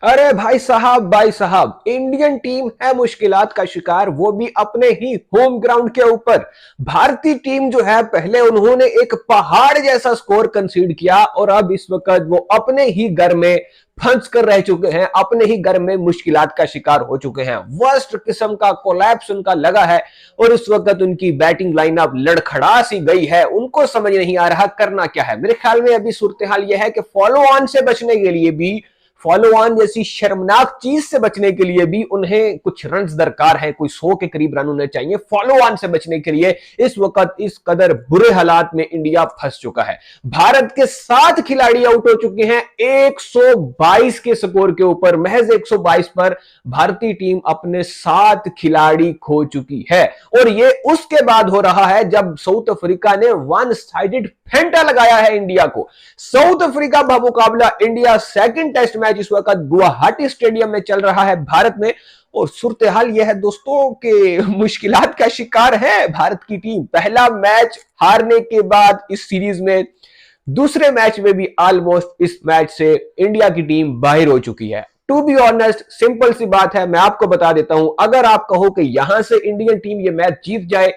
अरे भाई साहब इंडियन टीम है मुश्किलात का शिकार, वो भी अपने ही होम ग्राउंड के ऊपर। भारतीय टीम जो है पहले उन्होंने एक पहाड़ जैसा स्कोर कंसीड किया और अब इस वक्त वो अपने ही घर में फंस कर रह चुके हैं, अपने ही घर में मुश्किलात का शिकार हो चुके हैं। वर्स्ट किस्म का कोलैप्स उनका लगा है और इस वक्त उनकी बैटिंग लाइनअप लड़खड़ा सी गई है। उनको समझ नहीं आ रहा करना क्या है। मेरे ख्याल में अभी सूरत हाल यह है कि फॉलो ऑन से बचने के लिए भी, फॉलो ऑन जैसी शर्मनाक चीज से बचने के लिए भी उन्हें कुछ रन दरकार है, कोई 100 के करीब रन उन्हें चाहिए फॉलो ऑन से बचने के लिए। इस वक्त इस कदर बुरे हालात में इंडिया फंस चुका है। भारत के 7 खिलाड़ी आउट हो चुके हैं 122 के स्कोर के ऊपर। महज 122 पर भारतीय टीम अपने 7 खिलाड़ी खो चुकी है और ये उसके बाद हो रहा है जब साउथ अफ्रीका ने वन साइडेड फेंटा लगाया है इंडिया को। साउथ अफ्रीका का मुकाबला इंडिया सेकंड टेस्ट मैच इस वक्त गुवाहाटी स्टेडियम में चल रहा है भारत में। और सूरत हाल यह है दोस्तों के मुश्किलात का शिकार है भारत की टीम। पहला मैच हारने के बाद इस सीरीज में दूसरे मैच में भी ऑलमोस्ट इस मैच से इंडिया की टीम बाहर हो चुकी है। टू बी ऑनेस्ट सिंपल सी बात है, मैं आपको बता देता हूं, अगर आप कहो कि यहां से इंडियन टीम ये मैच जीत जाए,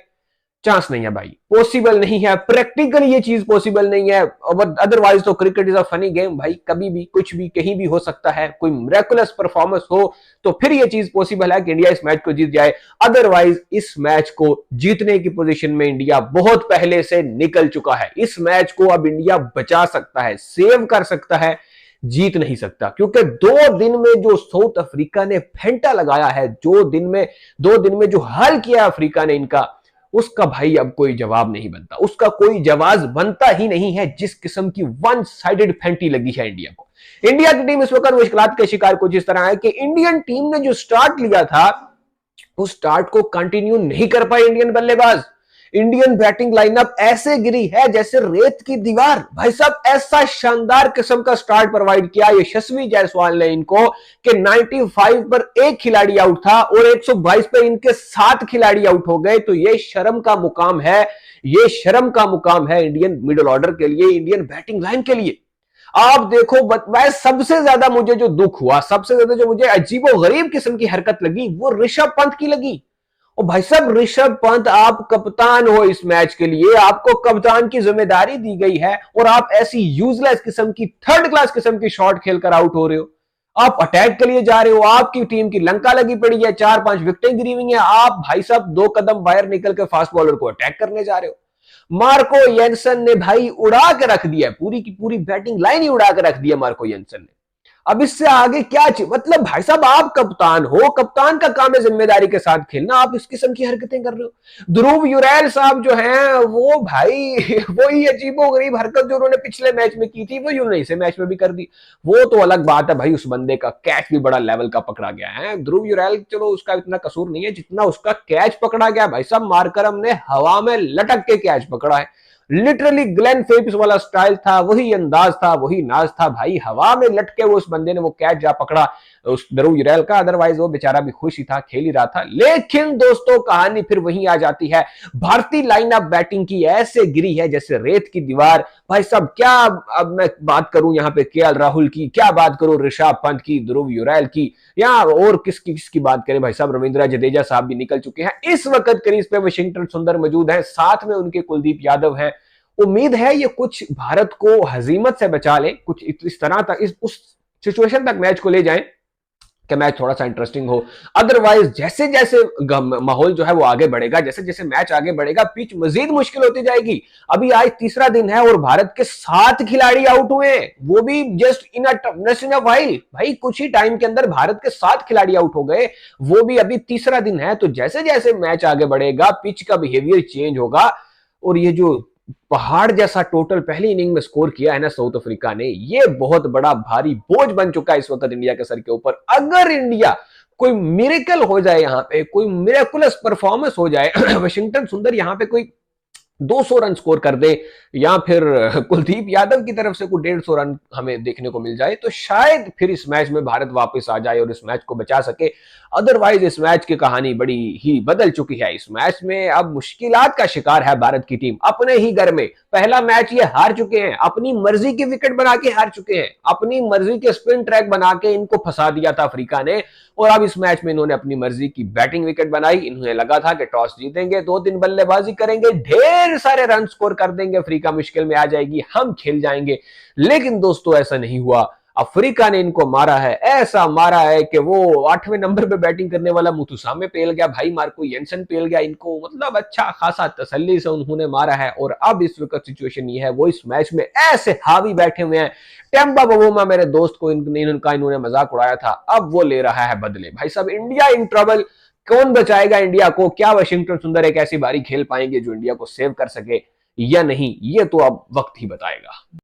चांस नहीं है भाई, पॉसिबल नहीं है। प्रैक्टिकली ये चीज पॉसिबल नहीं है। अदरवाइज तो cricket is a funny game भाई, कभी भी कुछ भी कहीं भी हो सकता है। कोई मिरेकुलस परफॉर्मेंस हो तो फिर ये चीज पॉसिबल है कि इंडिया इस मैच को जीत जाए। अदरवाइज इस मैच को जीतने की पोजीशन में इंडिया बहुत पहले से निकल चुका है। इस मैच को अब इंडिया बचा सकता है, सेव कर सकता है, जीत नहीं सकता। क्योंकि 2 दिन में जो साउथ अफ्रीका ने फेंटा लगाया है, जो दिन में 2 दिन में जो हल किया अफ्रीका ने इनका, उसका भाई अब कोई जवाब नहीं बनता, उसका कोई जवाब बनता ही नहीं है। जिस किस्म की वन साइडेड फेंटी लगी है इंडिया को। इंडिया की टीम इस वक्त मुश्किलात के शिकार कुछ इस तरह है कि इंडियन टीम ने जो स्टार्ट लिया था उस स्टार्ट को कंटिन्यू नहीं कर पाए इंडियन बल्लेबाज। इंडियन बैटिंग लाइनअप ऐसे गिरी है जैसे रेत की दीवार। भाई साहब ऐसा शानदार किस्म का स्टार्ट प्रोवाइड किया यशस्वी जायसवाल ने इनको कि 95 पर एक खिलाड़ी आउट था और 122 पर इनके 7 खिलाड़ी आउट हो गए। तो ये शर्म का मुकाम है, ये शर्म का मुकाम है इंडियन मिडिल ऑर्डर के लिए, इंडियन बैटिंग लाइन के लिए। आप देखो, मैं सबसे ज्यादा मुझे जो दुख हुआ, सबसे ज्यादा जो मुझे अजीबो गरीब किस्म की हरकत लगी वो ऋषभ पंत की लगी। और भाई साहब ऋषभ पंत, आप कप्तान हो इस मैच के लिए, आपको कप्तान की जिम्मेदारी दी गई है और आप ऐसी यूजलेस किस्म की थर्ड क्लास किस्म की शॉट खेलकर आउट हो रहे हो। आप अटैक के लिए जा रहे हो, आपकी टीम की लंका लगी पड़ी है, 4-5 विकेटें गिरी हुई हैं, आप भाई साहब 2 कदम बाहर निकल के फास्ट बॉलर को अटैक करने जा रहे हो। मार्को येंसन ने भाई उड़ा के रख दिया, पूरी की पूरी बैटिंग लाइन ही उड़ा के रख दिया मार्को येंसन ने। अब इससे आगे क्या मतलब भाई साहब आप कप्तान हो, कप्तान का काम है जिम्मेदारी के साथ खेलना, आप इस किस्म की हरकतें कर रहे हो। ध्रुव युरैल साहब जो हैं वो भाई वही अजीबोगरीब हरकत जो उन्होंने पिछले मैच में की थी वही उन्होंने इसे मैच में भी कर दी। वो तो अलग बात है भाई, उस बंदे का कैच भी बड़ा लेवल का पकड़ा गया है। ध्रुव युरैल चलो उसका इतना कसूर नहीं है जितना उसका कैच पकड़ा गया। भाई साहब मार्करम ने हवा में लटक के कैच पकड़ा है। लिटरली ग्लेन फेप्स वाला स्टाइल था, वही अंदाज था, वही नाज था भाई, हवा में लटके वो उस बंदे ने वो कैच जा पकड़ा उस ध्रुव युरैल का। अदरवाइज वो बेचारा भी खुश ही था, खेल ही रहा था। लेकिन दोस्तों कहानी फिर वहीं आ जाती है, भारतीय लाइनअप बैटिंग की ऐसे गिरी है जैसे रेत की दीवार। भाई साहब क्या अब मैं बात करूं यहाँ पे केएल राहुल की, क्या बात करूं ऋषभ पंत की, ध्रुव युरैल की, या और किसकी बात करें। भाई साहब रविंद्र जडेजा साहब भी निकल चुके हैं इस वक्त क्रीज पे, वाशिंगटन सुंदर मौजूद है, साथ में उनके कुलदीप यादव हैं। उम्मीद है ये कुछ भारत को हजीमत से बचा ले, कुछ इस तरह तक उस सिचुएशन तक मैच को ले जाएं कि मैच थोड़ा सा इंटरेस्टिंग हो। अदरवाइज जैसे जैसे माहौल जो है वो आगे बढ़ेगा, जैसे जैसे मैच आगे बढ़ेगा, पिच मजीद मुश्किल होती जाएगी। अभी आज तीसरा दिन है और भारत के 7 खिलाड़ी आउट हुए हैं, वो भी जस्ट इन अ वाइल। भाई कुछ ही टाइम के अंदर भारत के 7 खिलाड़ी आउट हो गए, वो भी अभी तीसरा दिन है। तो जैसे जैसे मैच आगे बढ़ेगा पिच का बिहेवियर चेंज होगा और ये जो पहाड़ जैसा टोटल पहली इनिंग में स्कोर किया है ना साउथ अफ्रीका ने, ये बहुत बड़ा भारी बोझ बन चुका है इस वक्त इंडिया के सर के ऊपर। अगर इंडिया कोई मिरेकल हो जाए, यहां पे कोई मिरेकुलस परफॉर्मेंस हो जाए वाशिंगटन सुंदर यहां पे कोई 200 रन स्कोर कर दे या फिर कुलदीप यादव की तरफ से कोई 150 रन हमें देखने को मिल जाए तो शायद फिर इस मैच में भारत वापस आ जाए और इस मैच को बचा सके। अदरवाइज इस मैच की कहानी बड़ी ही बदल चुकी है। इस मैच में अब मुश्किलात का शिकार है भारत की टीम अपने ही घर में। पहला मैच ये हार चुके हैं, अपनी मर्जी के विकेट बना के हार चुके हैं, अपनी मर्जी के स्पिन ट्रैक बना के इनको फंसा दिया था अफ्रीका ने। और अब इस मैच में इन्होंने अपनी मर्जी की बैटिंग विकेट बनाई। इन्हें लगा था कि टॉस जीतेंगे, 2 दिन बल्लेबाजी करेंगे, ढेर सारे रन स्कोर कर देंगे, अफ्रीका मुश्किल में आ जाएगी, हम खेल जाएंगे। लेकिन दोस्तों ऐसा नहीं हुआ। अफ्रीका ने इनको मारा है, ऐसा मारा है कि वो 8वें नंबर पे बैटिंग करने वाला मुतुसामे पेल गया, भाई मार्को येंसन पेल गया इनको। मतलब अच्छा खासा तसल्ली से उन्होंने मारा है। और अब इस वक्त सिचुएशन ये है, वो इस मैच में ऐसे हावी बैठे हुए हैं। टेम्बा बवोमा मेरे दोस्त को इन्होंने मजाक उड़ाया था, अब वो ले रहा है बदले। भाई साहब इंडिया इन ट्रबल। कौन बचाएगा इंडिया को? क्या वाशिंगटन सुंदर एक ऐसी बारी खेल पाएंगे जो इंडिया को सेव कर सके या नहीं, ये तो अब वक्त ही बताएगा।